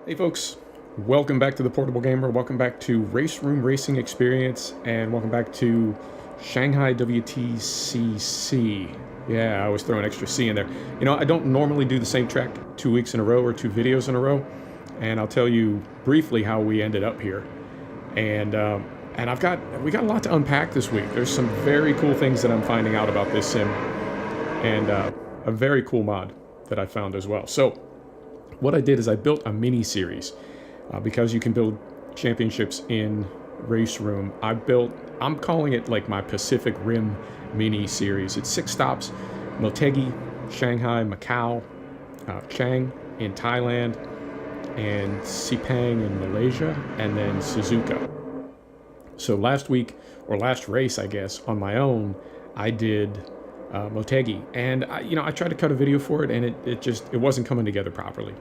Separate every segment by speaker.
Speaker 1: Hey folks, welcome back to the Portable Gamer, welcome back to RaceRoom Racing Experience, and welcome back to Shanghai WTCC. Yeah, I always throw an extra C in there. You know, I don't normally do the same track 2 weeks in a row or 2 videos in a row, and I'll tell you briefly how we ended up here. And we got a lot to unpack this week. There's some very cool things that I'm finding out about this sim, and a very cool mod that I found as well. So what I did is I built a mini series because you can build championships in RaceRoom. I'm calling it like my Pacific Rim mini series. It's 6 stops: Motegi, Shanghai, Macau, Chiang in Thailand, and Sepang in Malaysia, and then Suzuka. So last race, I guess, on my own, I did Motegi, and I tried to cut a video for it, and it wasn't coming together properly.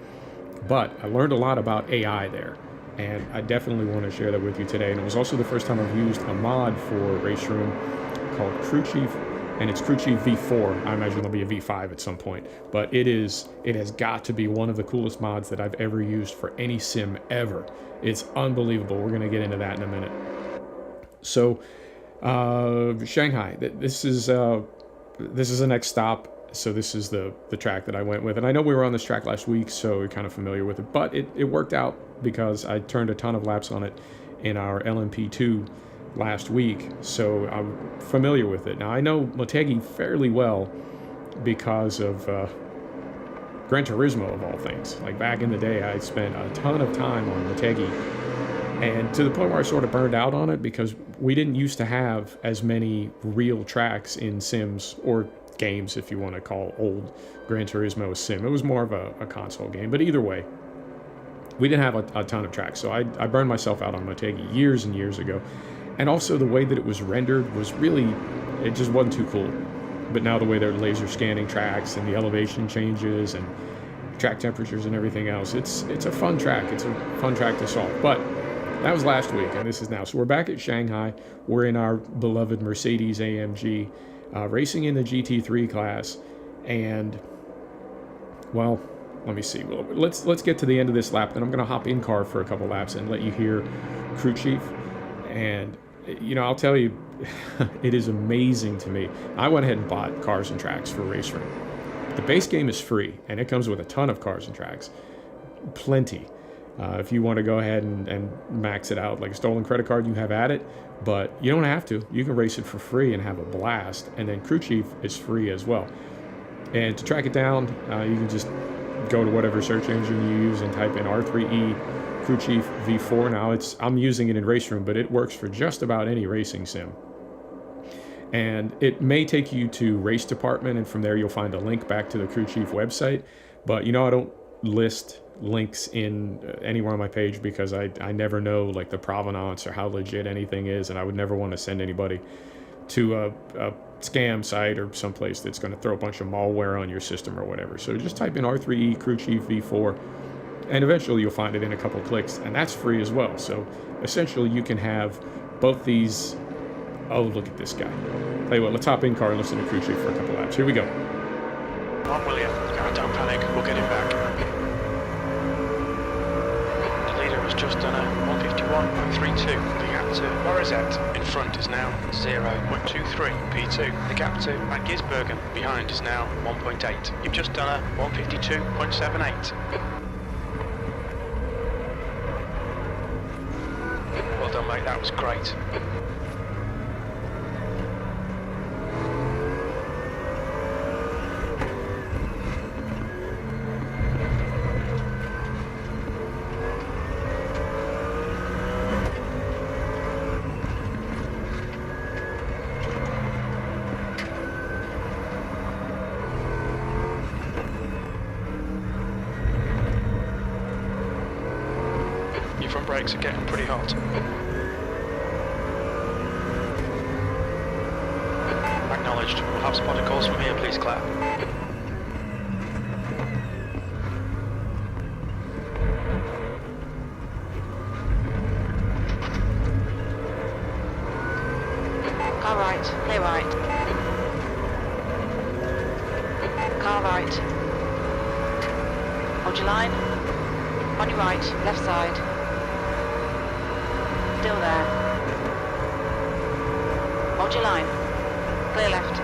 Speaker 1: But I learned a lot about AI there, and I definitely want to share that with you today. And it was also the first time I've used a mod for RaceRoom called Crew Chief, and it's Crew Chief V4. I imagine there'll be a V5 at some point, but it has got to be one of the coolest mods that I've ever used for any sim ever. It's unbelievable. We're going to get into that in a minute. So Shanghai, this is the next stop. So this is the track that I went with. And I know we were on this track last week, so you're kind of familiar with it. But it worked out because I turned a ton of laps on it in our LMP2 last week. So I'm familiar with it. Now, I know Motegi fairly well because of Gran Turismo, of all things. Like back in the day, I spent a ton of time on Motegi. And to the point where I sort of burned out on it because we didn't used to have as many real tracks in sims or games, if you want to call old Gran Turismo a sim. It was more of a console game. But either way, we didn't have a ton of tracks. So I burned myself out on Motegi years and years ago. And also the way that it was rendered was really, it just wasn't too cool. But now the way they're laser scanning tracks and the elevation changes and track temperatures and everything else, it's a fun track. It's a fun track to solve. But that was last week, and this is now. So we're back at Shanghai. We're in our beloved Mercedes AMG, racing in the GT3 class. And, well, let me see. Well, let's get to the end of this lap, then I'm going to hop in car for a couple laps and let you hear Crew Chief. And, I'll tell you, it is amazing to me. I went ahead and bought Cars and Tracks for RaceRoom. The base game is free, and it comes with a ton of Cars and Tracks. Plenty. If you want to go ahead and max it out like a stolen credit card, you have at it, but you don't have to. You can race it for free and have a blast, and then Crew Chief is free as well. And to track it down, you can just go to whatever search engine you use and type in R3E Crew Chief V4. Now, I'm using it in RaceRoom, but it works for just about any racing sim. And it may take you to Race Department, and from there you'll find a link back to the Crew Chief website. But, I don't list links in anywhere on my page because I never know like the provenance or how legit anything is, and I would never want to send anybody to a scam site or someplace that's going to throw a bunch of malware on your system or whatever. So just type in R3E Crew Chief V4, and eventually you'll find it in a couple of clicks, and that's free as well. So essentially you can have both these. Oh, look at this guy. Tell you what, let's hop in car and listen to Crew Chief for a couple laps. Here we go.
Speaker 2: Come on, William. Don't panic. We'll get him back. Just done a 151.32. The gap to Morizet in front is now 0.23 P2. The gap to Van Gisbergen behind is now 1.8. You've just done a 152.78. Well done, mate. That was great. Front brakes are getting pretty hot. Acknowledged. We'll have spotter calls from here, please, Claire.
Speaker 3: Car right, clear right. Car right. Hold your line. On your right, left side. Still there. Hold your line. Clear left.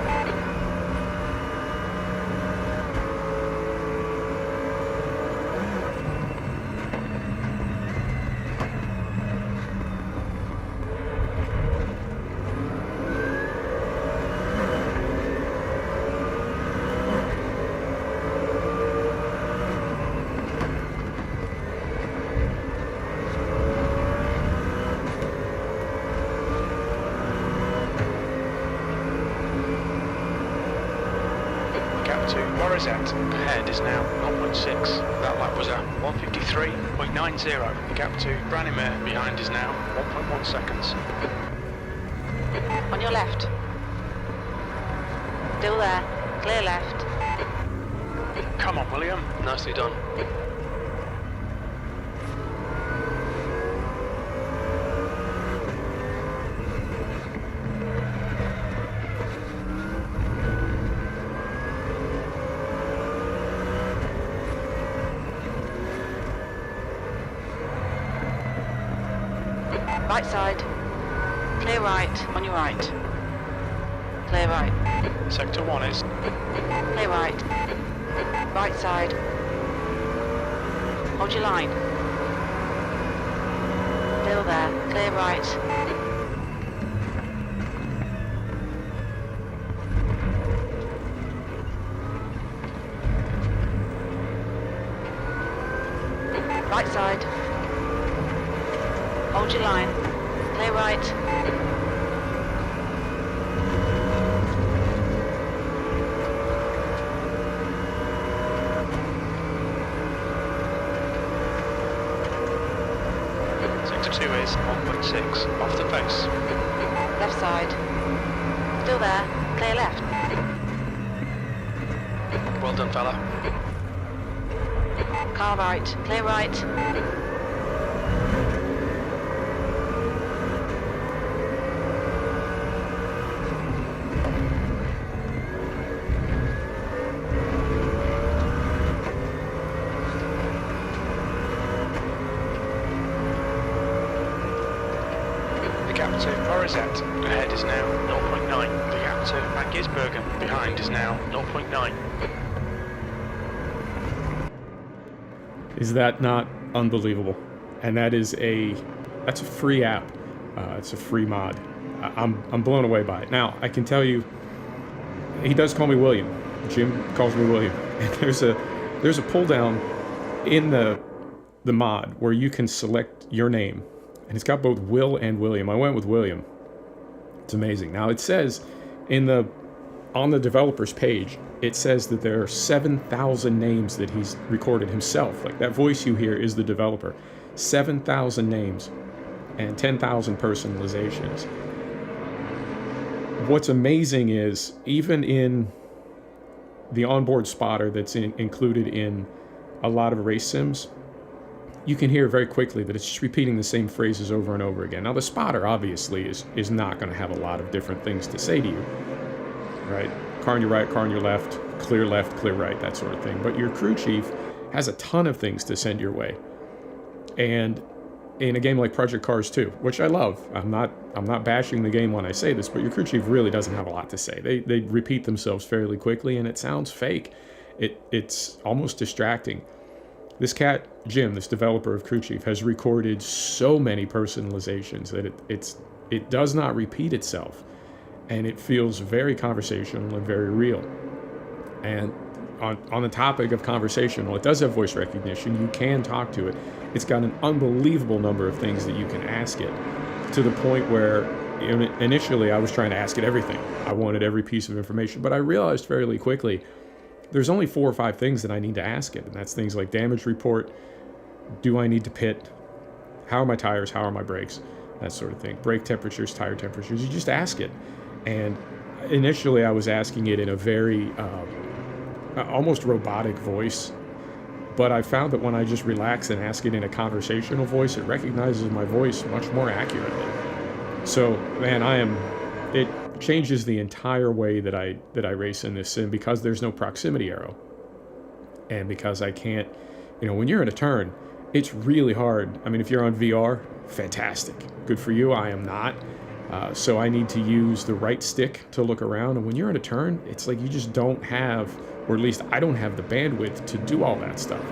Speaker 2: Ahead is now 0.6. That lap was at 1:53.90. The gap to Branimir behind is now 1.1 seconds.
Speaker 3: On your left. Still there. Clear left.
Speaker 2: Come on, William. Nicely done.
Speaker 3: Right side. Clear right. On your right. Clear right.
Speaker 2: Sector 1 is.
Speaker 3: Clear right. Right side. Hold your line. Still there. Clear right. Right side. Hold your line. Clear right.
Speaker 2: Sector 2 is 1.6, off the pace.
Speaker 3: Left side. Still there. Clear left.
Speaker 2: Well done, fella.
Speaker 3: Car right. Clear right.
Speaker 2: Ahead is now 0.9. The gap to Gisbergen behind is now 0.9.
Speaker 1: Is that not unbelievable? And that's a free app. It's a free mod. I'm blown away by it. Now I can tell you, he does call me William. Jim calls me William. And there's a pull down in the mod where you can select your name, and it's got both Will and William. I went with William. It's amazing. Now it says on the developer's page, it says that there are 7,000 names that he's recorded himself. Like that voice you hear is the developer. 7,000 names and 10,000 personalizations. What's amazing is even in the onboard spotter that's included in a lot of race sims, you can hear very quickly that it's just repeating the same phrases over and over again. Now, the spotter obviously is not going to have a lot of different things to say to you, right? Car on your right, car on your left, clear right, that sort of thing. But your crew chief has a ton of things to send your way. And in a game like Project Cars 2, which I love, I'm not bashing the game when I say this, but your crew chief really doesn't have a lot to say. They repeat themselves fairly quickly, and it sounds fake. It's almost distracting. This cat, Jim, this developer of Crew Chief, has recorded so many personalizations that it does not repeat itself, and it feels very conversational and very real. And on the topic of conversational, it does have voice recognition. You can talk to it. It's got an unbelievable number of things that you can ask it, to the point where initially I was trying to ask it everything. I wanted every piece of information, but I realized fairly quickly there's only 4 or 5 things that I need to ask it, and that's things like damage report, do I need to pit, how are my tires, how are my brakes, that sort of thing, brake temperatures, tire temperatures. You just ask it. And initially I was asking it in a very almost robotic voice, but I found that when I just relax and ask it in a conversational voice, it recognizes my voice much more accurately. So, man, it changes the entire way that I race in this sim, because there's no proximity arrow, and because I can't, when you're in a turn It's really hard. I mean, if you're on VR, fantastic. Good for you. I am not. So I need to use the right stick to look around. And when you're in a turn, it's like you just don't have, or at least I don't have the bandwidth to do all that stuff.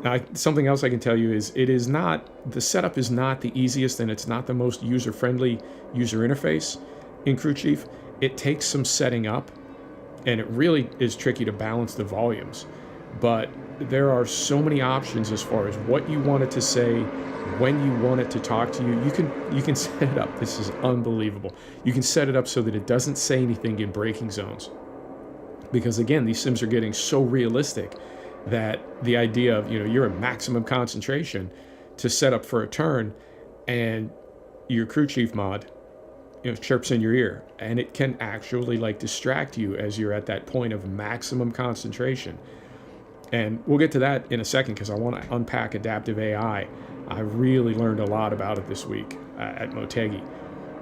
Speaker 1: Now, something else I can tell you is the setup is not the easiest, and it's not the most user-friendly user interface in Crew Chief. It takes some setting up, and it really is tricky to balance the volumes. But there are so many options as far as what you want it to say, when you want it to talk to you. You can set it up. This is unbelievable. You can set it up so that it doesn't say anything in braking zones. Because again, these sims are getting so realistic that the idea of, you're at maximum concentration to set up for a turn, and your Crew Chief mod, chirps in your ear, and it can actually like distract you as you're at that point of maximum concentration. And we'll get to that in a second because I want to unpack adaptive AI. I really learned a lot about it this week at Motegi.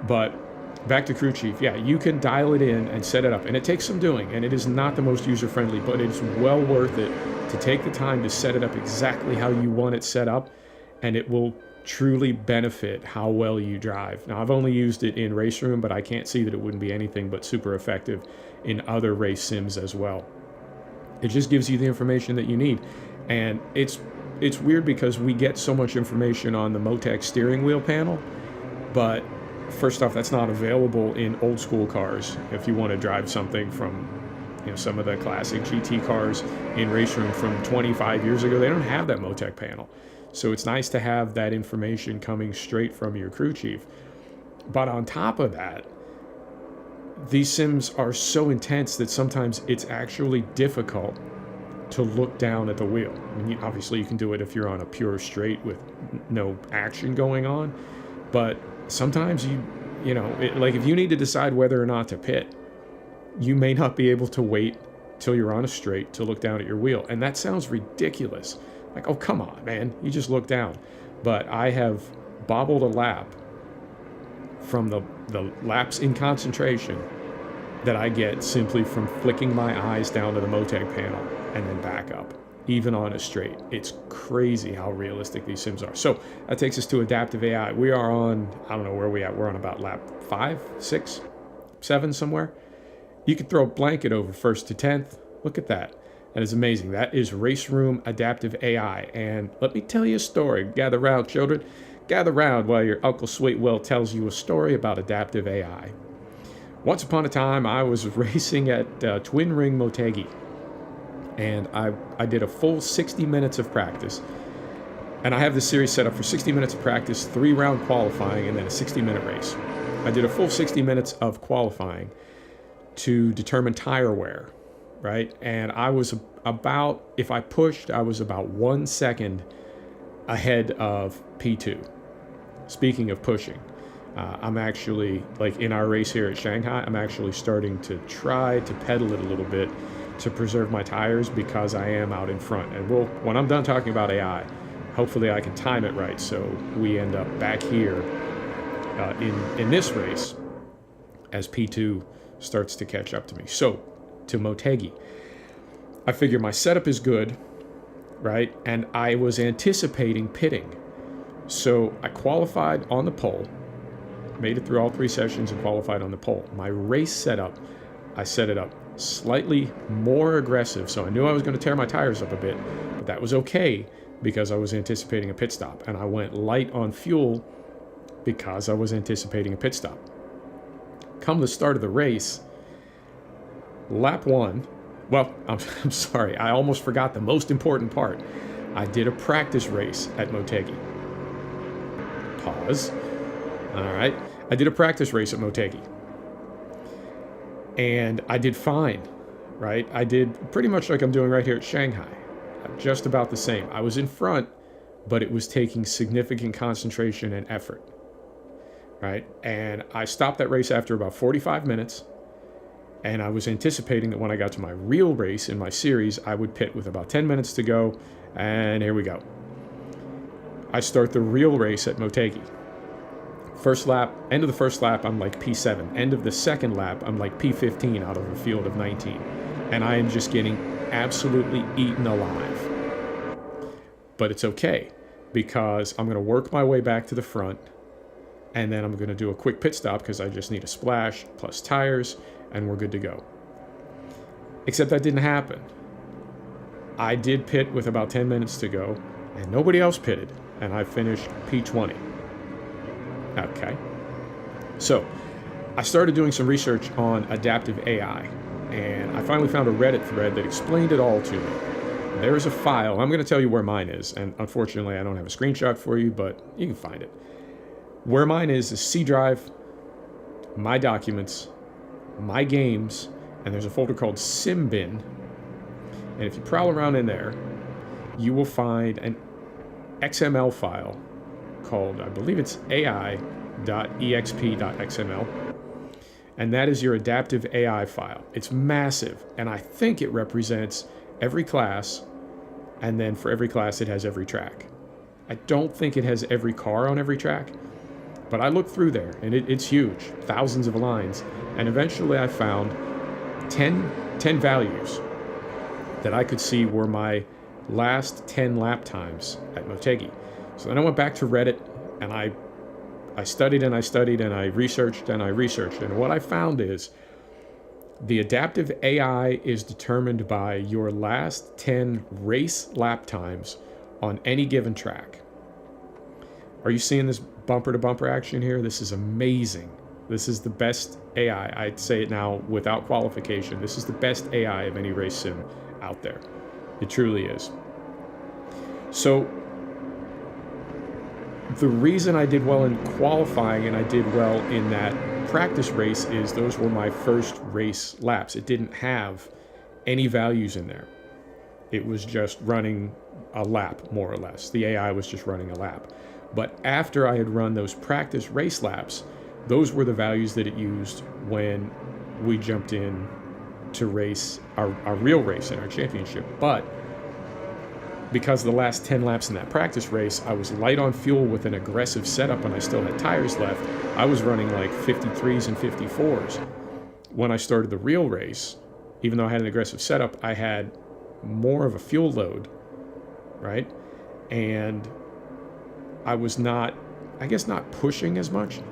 Speaker 1: But back to Crew Chief, yeah, you can dial it in and set it up, and it takes some doing, and it is not the most user-friendly, but it's well worth it to take the time to set it up exactly how you want it set up, and it will truly benefit how well you drive. Now, I've only used it in RaceRoom, but I can't see that it wouldn't be anything but super effective in other race sims as well. It just gives you the information that you need. And it's weird because we get so much information on the Motec steering wheel panel, but first off, that's not available in old school cars. If you want to drive something from some of the classic GT cars in RaceRoom from 25 years ago, they don't have that Motec panel. So it's nice to have that information coming straight from your Crew Chief. But on top of that, these sims are so intense that sometimes it's actually difficult to look down at the wheel. I mean, obviously you can do it if you're on a pure straight with no action going on, but sometimes like if you need to decide whether or not to pit, you may not be able to wait till you're on a straight to look down at your wheel. And that sounds ridiculous. Like, oh, come on, man, you just look down. But I have bobbled a lap from the laps in concentration that I get simply from flicking my eyes down to the Motec panel and then back up, even on a straight. It's crazy how realistic these sims are. So that takes us to adaptive AI. We are on, I don't know where we at. We're on about lap 5, 6, 7 somewhere. You could throw a blanket over 1st to 10th. Look at that. That is amazing. That is RaceRoom adaptive AI. And let me tell you a story. Gather round, children. Gather round while your Uncle Sweetwell tells you a story about adaptive AI. Once upon a time, I was racing at Twin Ring Motegi, and I did a full 60 minutes of practice. And I have this series set up for 60 minutes of practice, 3-round qualifying, and then a 60-minute race. I did a full 60 minutes of qualifying to determine tire wear, right? And I was about, if I pushed, I was about 1 second ahead of P2. Speaking of pushing, I'm actually, like in our race here at Shanghai, I'm actually starting to try to pedal it a little bit to preserve my tires because I am out in front. And when I'm done talking about AI, hopefully I can time it right so we end up back here in this race as P2 starts to catch up to me. So, to Motegi. I figure my setup is good, right? And I was anticipating pitting. So I qualified on the pole, made it through all 3 sessions and qualified on the pole. My race setup, I set it up slightly more aggressive. So I knew I was going to tear my tires up a bit, but that was okay because I was anticipating a pit stop. And I went light on fuel because I was anticipating a pit stop. Come the start of the race, lap 1, well, I'm sorry, I almost forgot the most important part. I did a practice race at Motegi. Pause. All right. I did a practice race at Motegi. And I did fine, right? I did pretty much like I'm doing right here at Shanghai. Just about the same. I was in front, but it was taking significant concentration and effort, right? And I stopped that race after about 45 minutes. And I was anticipating that when I got to my real race in my series, I would pit with about 10 minutes to go. And here we go. I start the real race at Motegi. First lap, end of the first lap, I'm like P7. End of the second lap, I'm like P15 out of a field of 19. And I am just getting absolutely eaten alive. But it's okay, because I'm going to work my way back to the front, and then I'm going to do a quick pit stop because I just need a splash plus tires, and we're good to go. Except that didn't happen. I did pit with about 10 minutes to go, and nobody else pitted, and I finished P20. Okay. So I started doing some research on adaptive AI, and I finally found a Reddit thread that explained it all to me. There is a file. I'm going to tell you where mine is, and unfortunately I don't have a screenshot for you, but you can find it. Where mine is C drive, my documents, my games, and there's a folder called Simbin. And if you prowl around in there, you will find an XML file called, I believe it's ai.exp.xml. And that is your adaptive AI file. It's massive, and I think it represents every class, and then for every class it has every track. I don't think it has every car on every track, but I looked through there, and it's huge, thousands of lines, and eventually I found 10 values that I could see were my last 10 lap times at Motegi. So then I went back to Reddit, and I studied and I studied and I researched and I researched, and what I found is the adaptive AI is determined by your last 10 race lap times on any given track. Are you seeing this bumper to bumper action here? This is amazing. This is the best AI. I'd say it now without qualification. This is the best AI of any race sim out there. It truly is. So the reason I did well in qualifying and I did well in that practice race is those were my first race laps. It didn't have any values in there. It was just running a lap, more or less. The AI was just running a lap. But after I had run those practice race laps, those were the values that it used when we jumped in to race our real race in our championship. But because the last 10 laps in that practice race, I was light on fuel with an aggressive setup and I still had tires left, I was running like 53s and 54s. When I started the real race, even though I had an aggressive setup, I had more of a fuel load, right? And I was not, I guess, not pushing as much.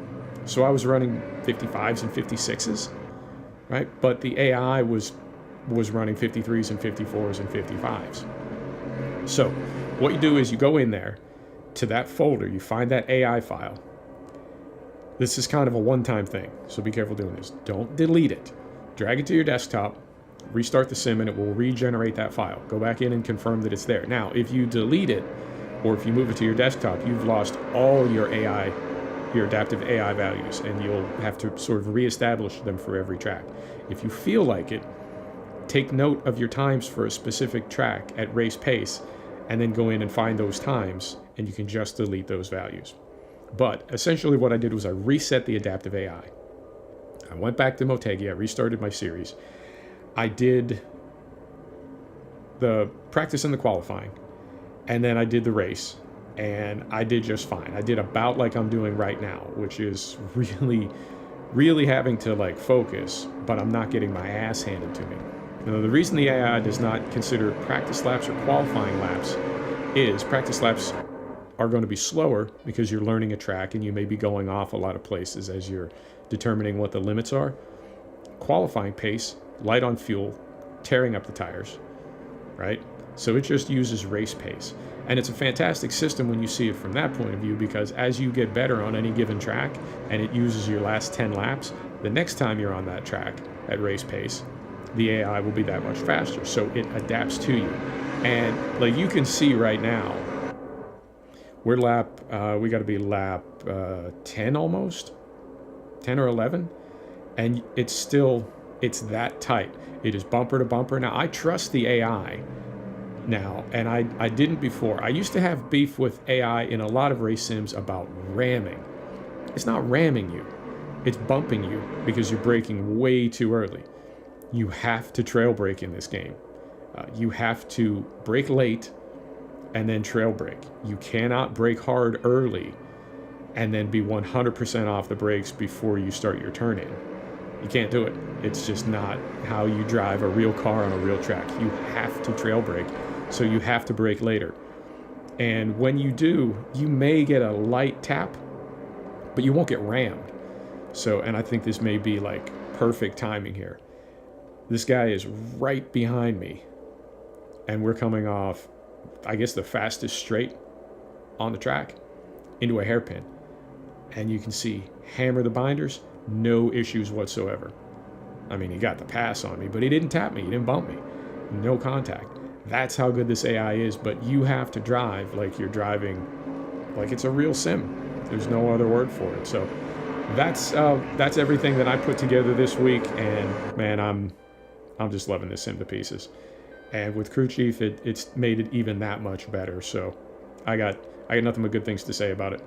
Speaker 1: So I was running 55s and 56s, right? But the AI was running 53s and 54s and 55s. So what you do is you go in there to that folder, you find that AI file. This is kind of a one-time thing, so be careful doing this. Don't delete it. Drag it to your desktop, restart the sim, and it will regenerate that file. Go back in and confirm that it's there. Now, if you delete it, or if you move it to your desktop, you've lost all your AI, your adaptive AI values, and you'll have to sort of reestablish them for every track. If you feel like it, take note of your times for a specific track at race pace, and then go in and find those times, and you can just delete those values. But essentially what I did was I reset the adaptive AI. I went back to Motegi, I restarted my series. I did the practice and the qualifying, and then I did the race, and I did just fine. I did about like I'm doing right now, which is really having to like focus, but I'm not getting my ass handed to me. Now, the reason the AI does not consider practice laps or qualifying laps is practice laps are going to be slower because you're learning a track and you may be going off a lot of places as you're determining what the limits are. Qualifying pace, light on fuel, tearing up the tires, right? So it just uses race pace. And it's a fantastic system when you see it from that point of view, because as you get better on any given track and it uses your last 10 laps, the next time you're on that track at race pace, the AI will be that much faster. So it adapts to you. And like you can see right now, we're we got to be lap 10 almost, 10 or 11. And it's that tight. It is bumper to bumper. Now, I trust the AI now, and I didn't before. I used to have beef with AI in a lot of race sims about ramming. It's not ramming you. It's bumping you because you're braking way too early. You have to trail brake in this game. You have to brake late and then trail brake. You cannot brake hard early and then be 100% off the brakes before you start your turn in. You can't do it. It's just not how you drive a real car on a real track. You have to trail brake, so you have to brake later. And when you do, you may get a light tap, but you won't get rammed. So, and I think this may be like perfect timing here. This guy is right behind me, and we're coming off, I guess, the fastest straight on the track into a hairpin. And you can see, hammer the binders, no issues whatsoever. I mean, he got the pass on me, but he didn't tap me, he didn't bump me. No contact. That's how good this AI is, but you have to drive like you're driving, like it's a real sim. There's no other word for it. So that's everything that I put together this week, and man, I'm just loving this sim to pieces. And with Crew Chief, it's made it even that much better. So I got nothing but good things to say about it.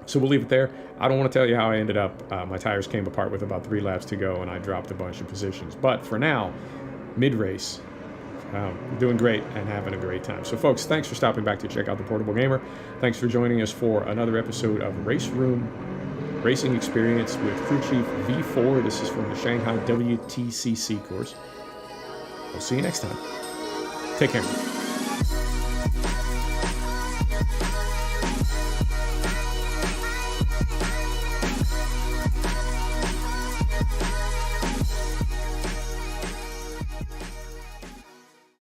Speaker 1: So we'll leave it there. I don't want to tell you how I ended up. My tires came apart with about 3 laps to go, and I dropped a bunch of positions. But for now, mid-race, doing great and having a great time. So folks, thanks for stopping back to check out the Portable Gamer. Thanks for joining us for another episode of RaceRoom Racing Experience with Crew Chief V4. This is from the Shanghai WTCC course. We'll see you next time. Take care.